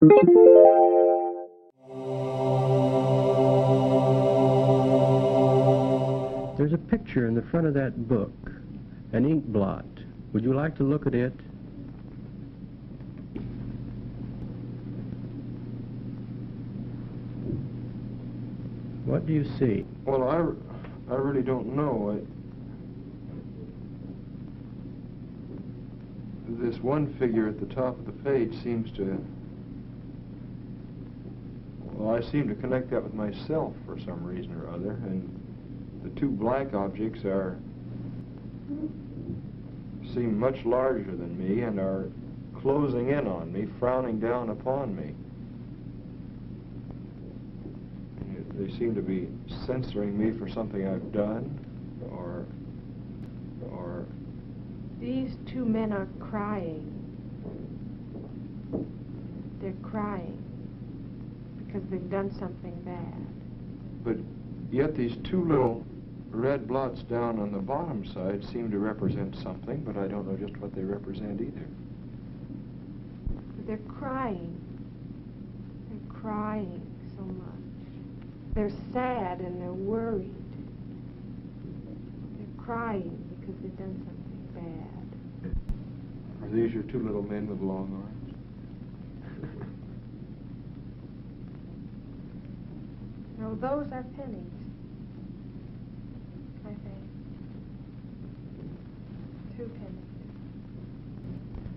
There's a picture in the front of that book, an ink blot. Would you like to look at it? What do you see? Well, I really don't know. This one figure at the top of the page seems to... Well, I seem to connect that with myself for some reason or other, and the two black objects seem much larger than me and are closing in on me, frowning down upon me. They seem to be censoring me for something I've done, or... These two men are crying. They're crying because they've done something bad. But yet these two little red blots down on the bottom side seem to represent something, but I don't know just what they represent either. But they're crying. They're crying so much. They're sad and they're worried. They're crying because they've done something bad. Are these your two little men with long arms? No, those are pennies, I think. 2 pennies.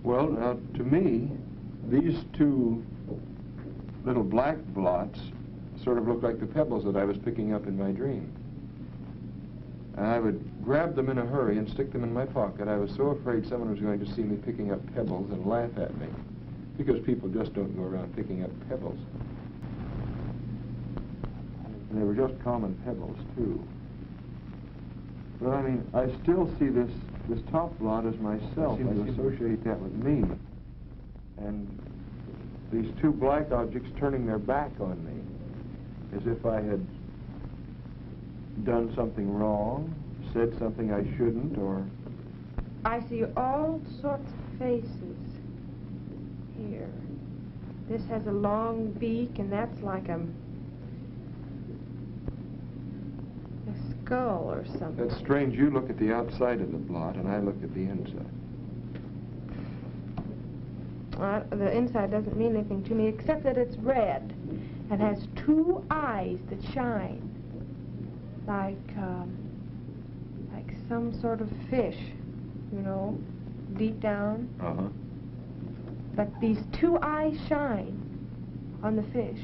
Well, now, to me, these two little black blots sort of look like the pebbles that I was picking up in my dream. And I would grab them in a hurry and stick them in my pocket. I was so afraid someone was going to see me picking up pebbles and laugh at me, because people just don't go around picking up pebbles. And they were just common pebbles, too. But I mean, I still see this top blot as myself. I associate that with me. And these two black objects turning their back on me, as if I had done something wrong, said something I shouldn't, or... I see all sorts of faces here. This has a long beak, and that's like a skull or something. That's strange. You look at the outside of the blot, and I look at the inside. The inside doesn't mean anything to me, except that it's red and has 2 eyes that shine, like some sort of fish, you know, deep down. Uh-huh. But these 2 eyes shine on the fish.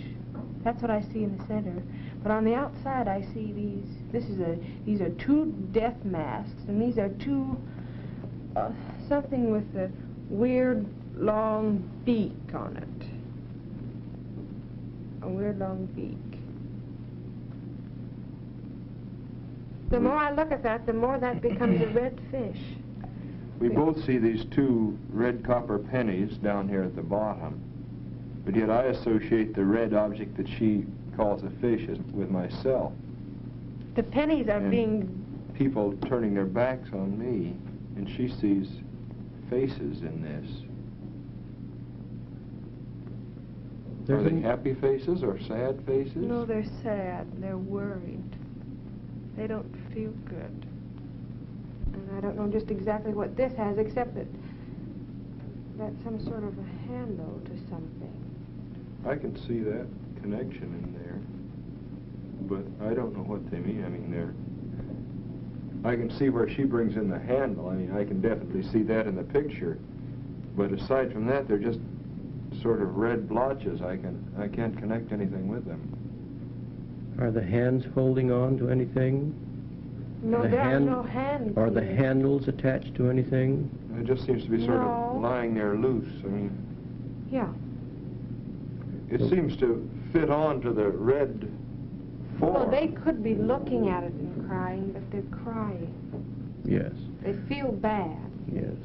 That's what I see in the center. But on the outside, I see these are 2 death masks, and these are 2 something with a weird long beak on it. A weird long beak. The more I look at that, the more that becomes a red fish. We both see these 2 red copper pennies down here at the bottom, but yet I associate the red object that she calls a fish with myself. The pennies are and being... people turning their backs on me, and she sees faces in this. Are they happy faces or sad faces? No, they're sad. They're worried. They don't feel good. And I don't know just exactly what this has, except that that's some sort of a handle to something. I can see that connection in there, but I don't know what they mean. I mean, I can see where she brings in the handle. I mean, I can definitely see that in the picture. But aside from that, they're just sort of red blotches. I can't connect anything with them. Are the hands holding on to anything? No, there are no hands. Are the handles attached to anything? It just seems to be sort of lying there loose. I mean... Yeah. It seems to fit onto the red form. Well, they could be looking at it and crying, but they're crying. Yes. They feel bad. Yes.